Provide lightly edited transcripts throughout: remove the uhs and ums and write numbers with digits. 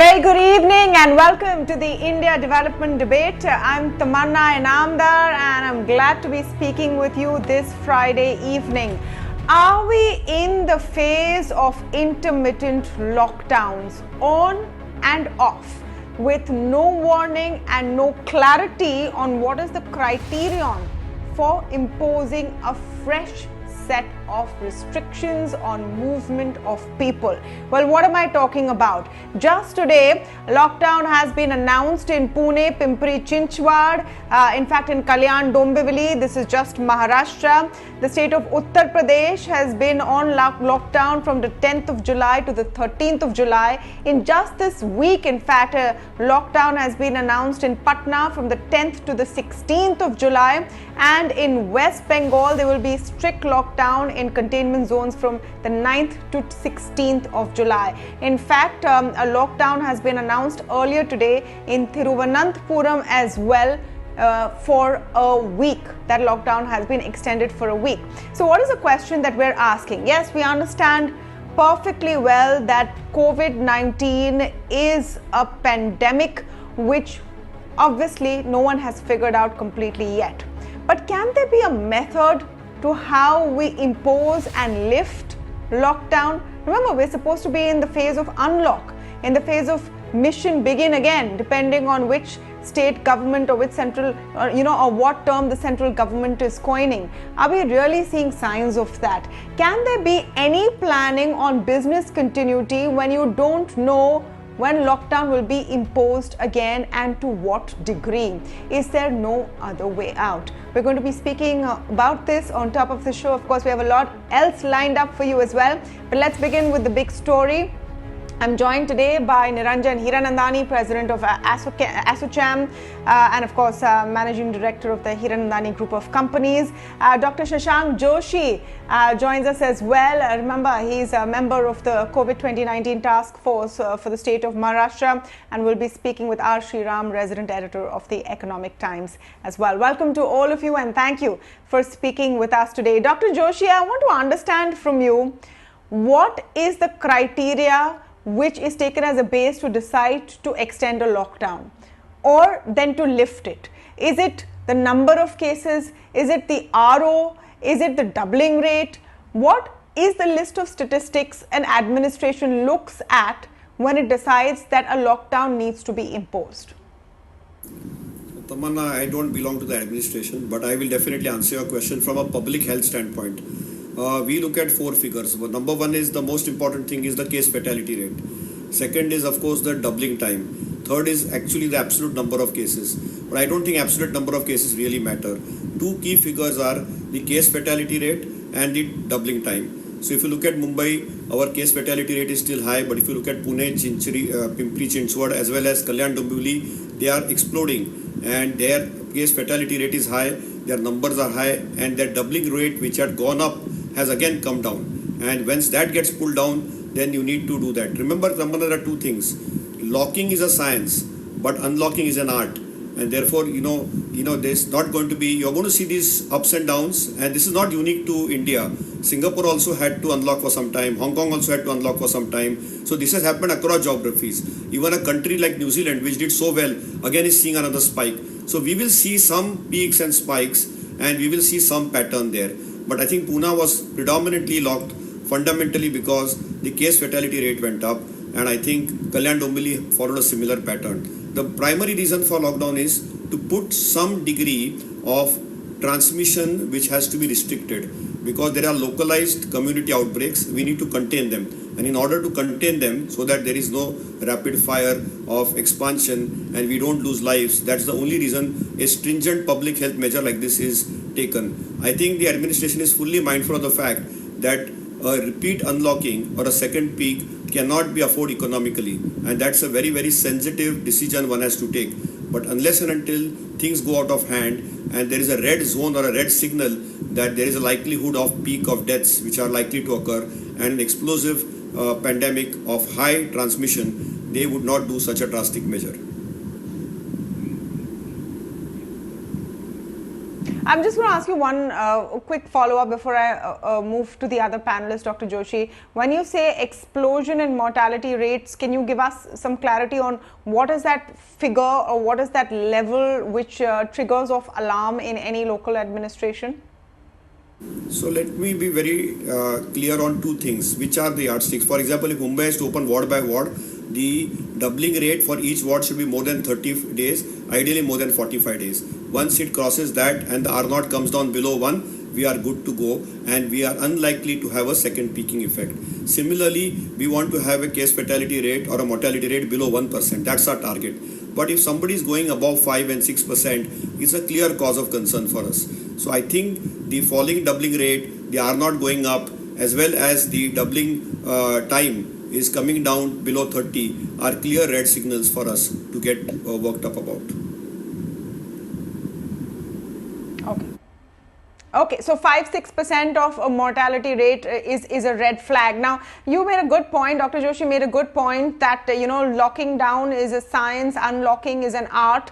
Very good evening and welcome to the India Development Debate. I'm Tamanna Inamdar and I'm glad to be speaking with you this Friday evening. Are we in the phase of intermittent lockdowns, on and off, with no warning and no clarity on what is the criterion for imposing a fresh set of restrictions on movement of people? Well, what am I talking about? Just today, lockdown has been announced in Pune, Pimpri-Chinchwad, in fact in Kalyan-Dombivali. This is just Maharashtra. The state of Uttar Pradesh has been on lockdown from the 10th of July to the 13th of July. In just this week, in fact, a lockdown has been announced in Patna from the 10th to the 16th of July. And in West Bengal, there will be strict lockdown in containment zones from the 9th to 16th of July. In fact, a lockdown has been announced earlier today in Thiruvananthapuram as well for a week. That lockdown has been extended for a week. So what is the question that we're asking? Yes, we understand perfectly well that COVID-19 is a pandemic which obviously no one has figured out completely yet. But can there be a method to how we impose and lift lockdown? Remember, we're supposed to be in the phase of unlock, in the phase of mission begin again, depending on which state government or which central, or what term the central government is coining. Are we really seeing signs of that? Can there be any planning on business continuity when you don't know when lockdown will be imposed again and to what degree? Is there no other way out? We're going to be speaking about this on top of the show. Of course, we have a lot else lined up for you as well. But let's begin with the big story. I'm joined today by Niranjan Hiranandani, President of ASSOCHAM, and of course, Managing Director of the Hiranandani Group of Companies. Dr. Shashank Joshi joins us as well. Remember, he's a member of the COVID-2019 Task Force for the state of Maharashtra, and we'll be speaking with R Sriram, Resident Editor of the Economic Times as well. Welcome to all of you and thank you for speaking with us today. Dr. Joshi, I want to understand from you, what is the criteria which is taken as a base to decide to extend a lockdown or then to lift it? Is it the number of cases? Is it the RO? Is it the doubling rate? What is the list of statistics an administration looks at when it decides that a lockdown needs to be imposed? Tamanna, I don't belong to the administration, but I will definitely answer your question from a public health standpoint. We look at four figures. Number one is the most important thing is the case fatality rate. Second is, of course, the doubling time. Third is actually the absolute number of cases. But I don't think absolute number of cases really matter. Two key figures are the case fatality rate and the doubling time. So if you look at Mumbai, our case fatality rate is still high. But if you look at Pune, Pimpri-Chinchwad as well as Kalyan-Dombivali, they are exploding. And their case fatality rate is high. Their numbers are high. And their doubling rate, which had gone up, has again come down, and once that gets pulled down, then you need to do that. Remember, there are two things. Locking is a science, but unlocking is an art, and therefore, there's not going to be, you're going to see these ups and downs, and this is not unique to India. Singapore also had to unlock for some time. Hong Kong also had to unlock for some time. So this has happened across geographies. Even a country like New Zealand, which did so well, again is seeing another spike. So we will see some peaks and spikes, and we will see some pattern there. But I think Pune was predominantly locked fundamentally because the case fatality rate went up, and I think Kalyan-Dombivali followed a similar pattern. The primary reason for lockdown is to put some degree of transmission which has to be restricted, because there are localized community outbreaks. We need to contain them, and in order to contain them so that there is no rapid fire of expansion and we don't lose lives, that's the only reason a stringent public health measure like this is taken. I think the administration is fully mindful of the fact that a repeat unlocking or a second peak cannot be afforded economically, and that's a very, very sensitive decision one has to take. But unless and until things go out of hand and there is a red zone or a red signal that there is a likelihood of peak of deaths which are likely to occur and an explosive pandemic of high transmission, they would not do such a drastic measure. I'm just going to ask you one quick follow-up before I move to the other panelist, Dr. Joshi. When you say explosion in mortality rates, can you give us some clarity on what is that figure or what is that level which triggers of alarm in any local administration? So let me be very clear on two things, which are the yardsticks. For example, if Mumbai is to open ward by ward, the doubling rate for each ward should be more than 30 days, ideally more than 45 days. Once it crosses that and the R0 comes down below 1, we are good to go and we are unlikely to have a second peaking effect. Similarly, we want to have a case fatality rate or a mortality rate below 1%. That's our target. But if somebody is going above 5 and 6%, it's a clear cause of concern for us. So I think the falling doubling rate, the R0 going up, as well as the doubling time is coming down below 30 are clear red signals for us to get worked up about. Okay, so 5-6% of a mortality rate is a red flag. Now, you made a good point, Dr. Joshi made a good point that, locking down is a science, unlocking is an art.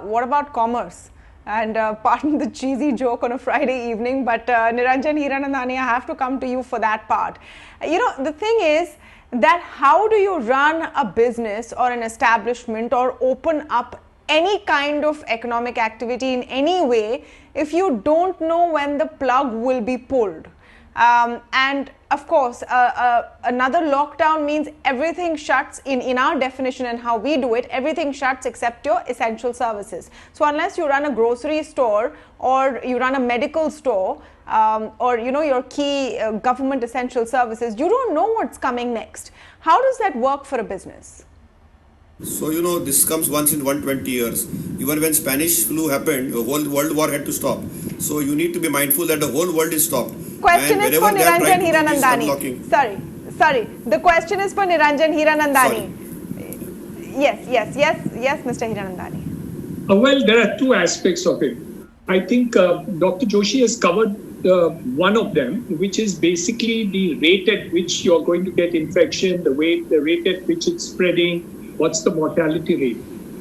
What about commerce? And pardon the cheesy joke on a Friday evening, but Niranjan Hiranandani, I have to come to you for that part. The thing is that how do you run a business or an establishment or open up any kind of economic activity in any way if you don't know when the plug will be pulled? And of course, another lockdown means everything shuts in our definition and how we do it, everything shuts except your essential services. So unless you run a grocery store or you run a medical store or your key government essential services, you don't know what's coming next. How does that work for a business? So, this comes once in 120 years. Even when Spanish flu happened, the whole world war had to stop. So, you need to be mindful that the whole world is stopped. Question is for Niranjan Hiranandani. Sorry. The question is for Niranjan Hiranandani. Yes, Mr. Hiranandani. Well, there are two aspects of it. I think Dr. Joshi has covered one of them, which is basically the rate at which you're going to get infection, the rate at which it's spreading, what's the mortality rate.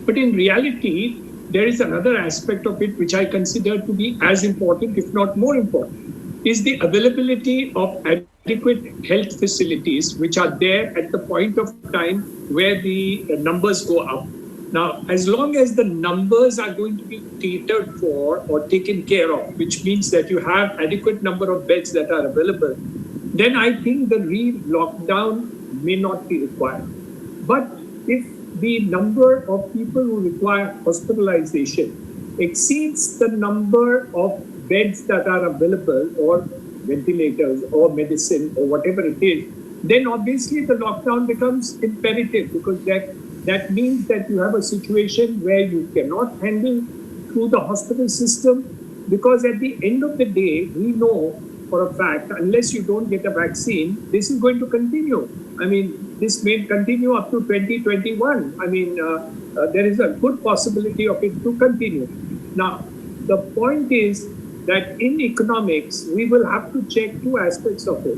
But in reality, there is another aspect of it which I consider to be as important, if not more important, is the availability of adequate health facilities which are there at the point of time where the numbers go up. Now, as long as the numbers are going to be catered for or taken care of, which means that you have adequate number of beds that are available, then I think the re-lockdown may not be required. But if the number of people who require hospitalization exceeds the number of beds that are available or ventilators or medicine or whatever it is, then obviously the lockdown becomes imperative, because that means that you have a situation where you cannot handle through the hospital system, because at the end of the day, we know for a fact, unless you don't get a vaccine, this is going to continue. I mean, this may continue up to 2021. I mean, there is a good possibility of it to continue. Now, the point is that in economics, we will have to check two aspects of it.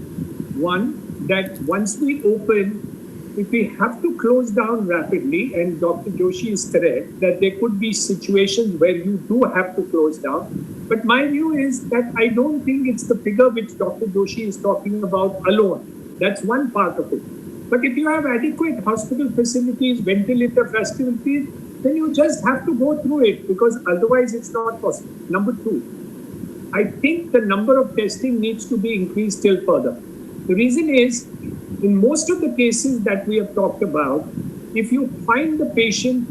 One, that once we open, if we have to close down rapidly, and Dr. Joshi is correct, that there could be situations where you do have to close down. But my view is that I don't think it's the figure which Dr. Joshi is talking about alone. That's one part of it. But if you have adequate hospital facilities, ventilator facilities, then you just have to go through it, because otherwise it's not possible. Number two, I think the number of testing needs to be increased still further. The reason is, in most of the cases that we have talked about, if you find the patient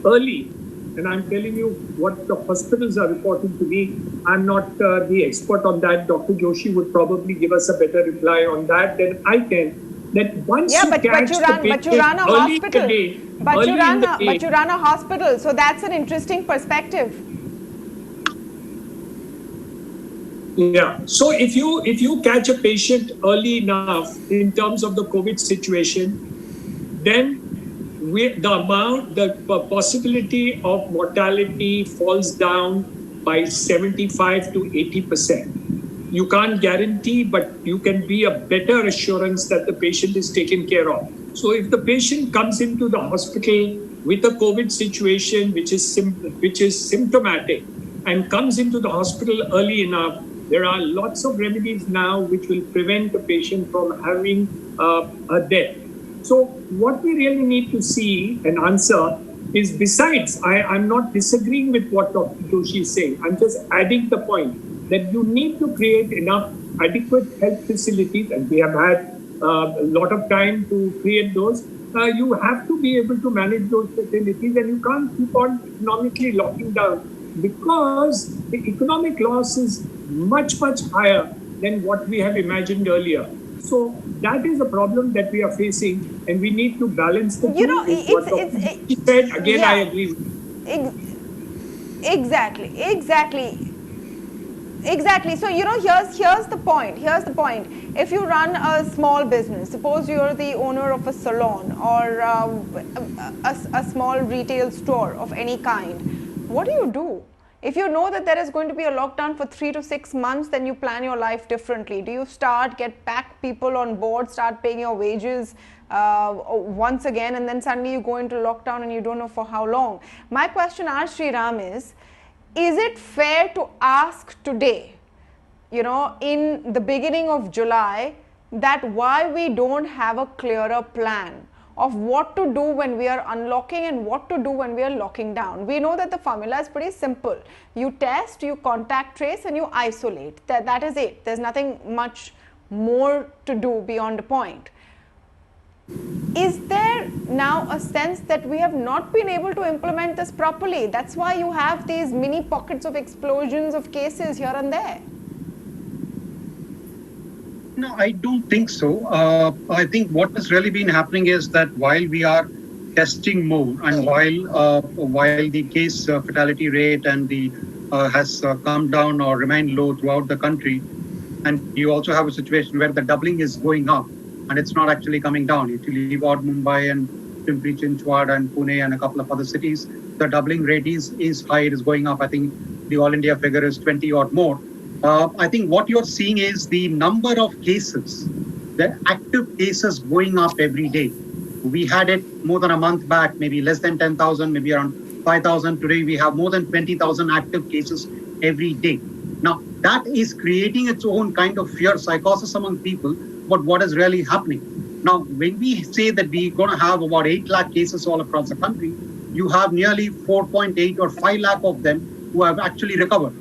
early, and I'm telling you what the hospitals are reporting to me, I'm not the expert on that. Dr. Joshi would probably give us a better reply on that than I can. That once you catch the patient early in the day, but you run a hospital, so that's an interesting perspective. Yeah. So if you catch a patient early enough in terms of the COVID situation, then the possibility of mortality falls down by 75 to 80%. You can't guarantee, but you can be a better assurance that the patient is taken care of. So if the patient comes into the hospital with a COVID situation which is symptomatic, and comes into the hospital early enough, there are lots of remedies now which will prevent the patient from having a death. So what we really need to see and answer is, besides, I'm not disagreeing with what Dr. Joshi is saying. I'm just adding the point that you need to create enough adequate health facilities, and we have had a lot of time to create those. You have to be able to manage those facilities, and you can't keep on economically locking down, because the economic loss is much, much higher than what we have imagined earlier. So that is a problem that we are facing, and we need to balance the two. You know, He said, again, yeah. I agree with Exactly. So, you know, here's the point. If you run a small business, suppose you're the owner of a salon or a small retail store of any kind, what do? If you know that there is going to be a lockdown for 3 to 6 months, then you plan your life differently. Do you get back people on board, start paying your wages once again, and then suddenly you go into lockdown and you don't know for how long? My question, R Sriram, is it fair to ask today, you know, in the beginning of July, that why we don't have a clearer plan of what to do when we are unlocking and what to do when we are locking down? We know that the formula is pretty simple. You test, you contact trace, and you isolate. That is it. There's nothing much more to do beyond a point. Is there now a sense that we have not been able to implement this properly? That's why you have these mini pockets of explosions of cases here and there. No, I don't think so. I think what has really been happening is that while we are testing more, and while the case fatality rate and the has come down or remained low throughout the country, and you also have a situation where the doubling is going up and it's not actually coming down. If you leave out Mumbai and Pimpri Chinchwad and Pune and a couple of other cities, the doubling rate is high. It is going up. I think the all India figure is 20 or more. I think what you're seeing is the number of cases, the active cases going up every day. We had it more than a month back, maybe less than 10,000, maybe around 5,000. Today we have more than 20,000 active cases every day. Now that is creating its own kind of fear psychosis among people about what is really happening. Now, when we say that we're going to have about 8 lakh cases all across the country, you have nearly 4.8 or 5 lakh of them who have actually recovered.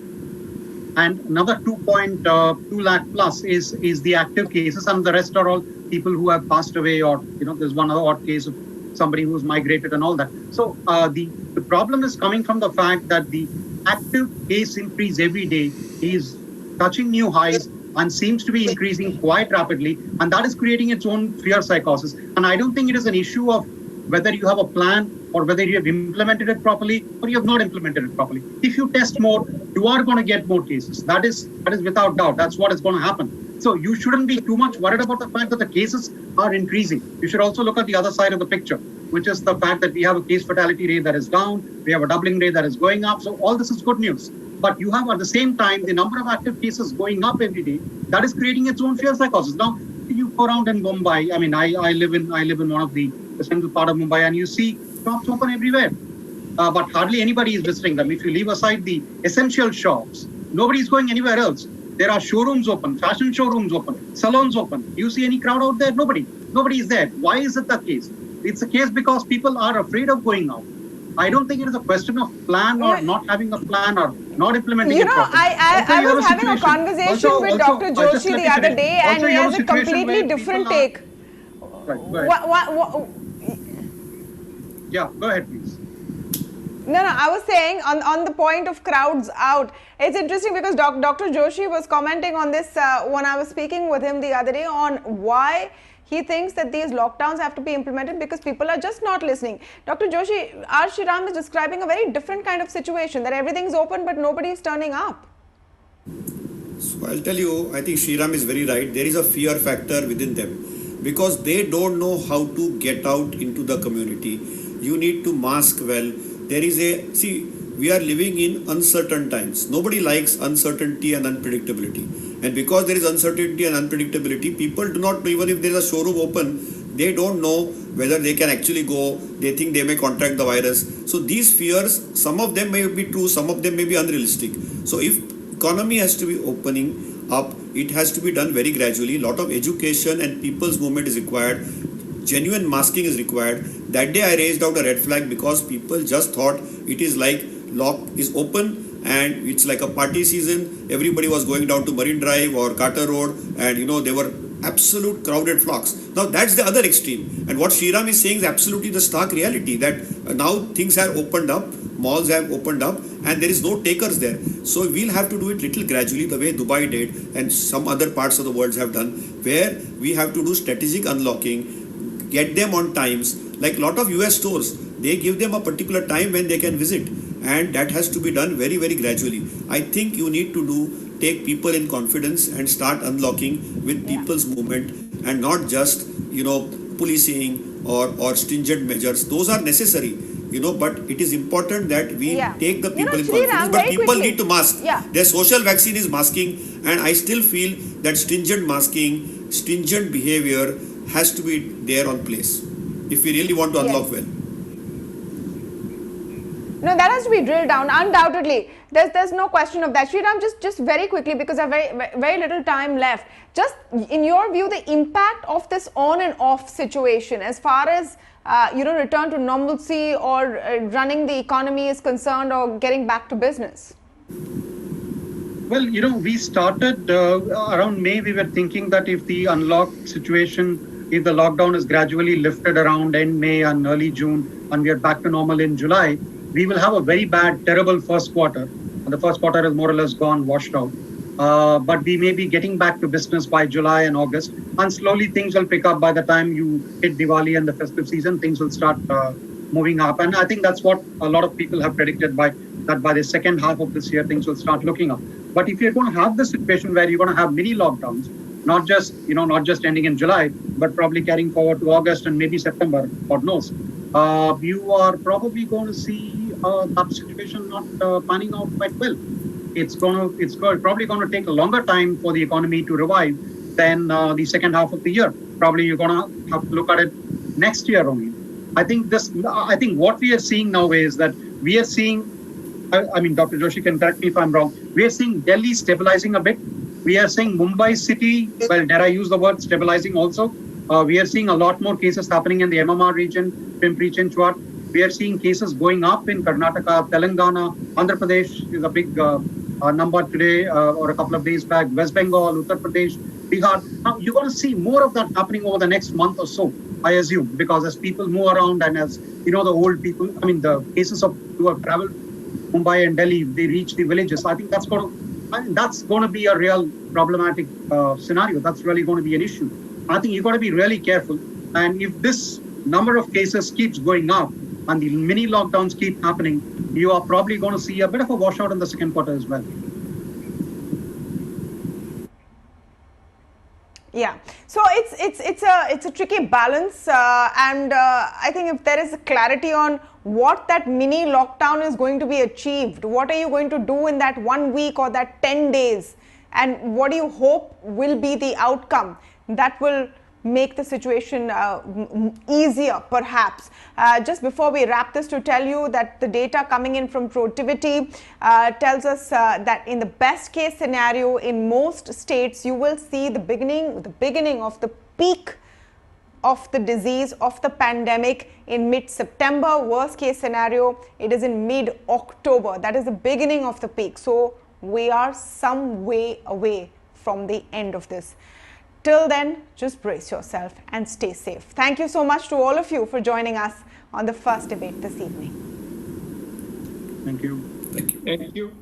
And another 2.2 lakh plus is the active cases, and the rest are all people who have passed away, or, you know, there's one other odd case of somebody who's migrated and all that. So the problem is coming from the fact that the active case increase every day is touching new highs and seems to be increasing quite rapidly, and that is creating its own fear psychosis. And I don't think it is an issue of whether you have a plan or whether you have implemented it properly or you have not implemented it properly. If you test more, you are going to get more cases. That is without doubt. That's what is going to happen. So you shouldn't be too much worried about the fact that the cases are increasing. You should also look at the other side of the picture, which is the fact that we have a case fatality rate that is down, we have a doubling rate that is going up. So all this is good news. But you have at the same time the number of active cases going up every day. That is creating its own fear psychosis. Now, you go around in Mumbai. I mean, I live in one of the central part of Mumbai, and you see shops open everywhere. But hardly anybody is visiting them. If you leave aside the essential shops, nobody is going anywhere else. There are showrooms open, fashion showrooms open, salons open. You see any crowd out there? Nobody is there. Why is it the case? It's the case because people are afraid of going out. I don't think it is a question of plan or not having a plan or not implementing it properly. I was having a conversation with Dr. Joshi the other day, and he has a completely different take. Right. Yeah, go ahead, please. No, I was saying on the point of crowds out, it's interesting because Dr. Joshi was commenting on this when I was speaking with him the other day on why he thinks that these lockdowns have to be implemented because people are just not listening. Dr. Joshi, R Sriram is describing a very different kind of situation, that everything's open but nobody is turning up. So I'll tell you, I think Sriram is very right. There is a fear factor within them because they don't know how to get out into the community. You need to mask well. We are living in uncertain times. Nobody likes uncertainty and unpredictability. And because there is uncertainty and unpredictability, people do not know, even if there is a showroom open, they don't know whether they can actually go, they think they may contract the virus. So these fears, some of them may be true, some of them may be unrealistic. So if economy has to be opening up, it has to be done very gradually. Lot of education and people's movement is required. Genuine masking is required. That day I raised out a red flag because people just thought it is like lock is open and it's like a party season. Everybody was going down to Marine Drive or Carter Road, and there were absolute crowded flocks. Now that's the other extreme. And what Sriram is saying is absolutely the stark reality, that now things have opened up, malls have opened up, and there is no takers there. So we'll have to do it little gradually, the way Dubai did and some other parts of the world have done, where we have to do strategic unlocking, get them on times. Like a lot of US stores, they give them a particular time when they can visit, and that has to be done very, very gradually. I think you need to take people in confidence and start unlocking with people's movement, and not just policing or stringent measures. Those are necessary, but it is important that we take the people in confidence. But people need to mask. Their social vaccine is masking, and I still feel that stringent masking, stringent behavior has to be there on place if we really want to unlock well. No, that has to be drilled down, undoubtedly. There's no question of that. Sriram, just very quickly, because I have very little time left. Just in your view, the impact of this on and off situation as far as return to normalcy or running the economy is concerned, or getting back to business. Well, we started around May. We were thinking that if the unlock situation, if the lockdown is gradually lifted around end May and early June, and we are back to normal in July, we will have a very bad, terrible first quarter. And the first quarter is more or less gone, washed out. But we may be getting back to business by July and August. And slowly things will pick up by the time you hit Diwali and the festive season. Things will start moving up. And I think that's what a lot of people have predicted, that by the second half of this year, things will start looking up. But if you're going to have the situation where you're going to have mini lockdowns, not just ending in July, but probably carrying forward to August and maybe September, God knows, you are probably going to see that situation not panning out quite well. It's probably going to take a longer time for the economy to revive than the second half of the year. Probably you're going to have to look at it next year only. I think what we are seeing now is that we are seeing, I mean, Dr. Joshi can correct me if I'm wrong, we are seeing Delhi stabilizing a bit. We are seeing Mumbai city, well, dare I use the word stabilizing also? We are seeing a lot more cases happening in the MMR region, Pimpri-Chinchwad. We are seeing cases going up in Karnataka, Telangana, Andhra Pradesh is a big number today or a couple of days back, West Bengal, Uttar Pradesh, Bihar. Now, you're going to see more of that happening over the next month or so, I assume, because as people move around and as, the old people, the cases of who have traveled Mumbai and Delhi, they reach the villages. I think that's going to be a real problematic scenario. That's really going to be an issue. I think you've got to be really careful. And if this number of cases keeps going up and the mini lockdowns keep happening, you are probably going to see a bit of a washout in the second quarter as well. Yeah, so it's a tricky balance, and I think if there is a clarity on what that mini lockdown is going to be achieved, what are you going to do in that 1 week or that 10 days, and what do you hope will be the outcome, that will make the situation easier, perhaps. Just before we wrap this, to tell you that the data coming in from Productivity tells us that in the best case scenario, in most states, you will see the beginning of the peak of the disease, of the pandemic in mid-September. Worst case scenario, it is in mid-October. That is the beginning of the peak. So we are some way away from the end of this. Till then, just brace yourself and stay safe. Thank you so much to all of you for joining us on the first debate this evening. Thank you. Thank you. Thank you.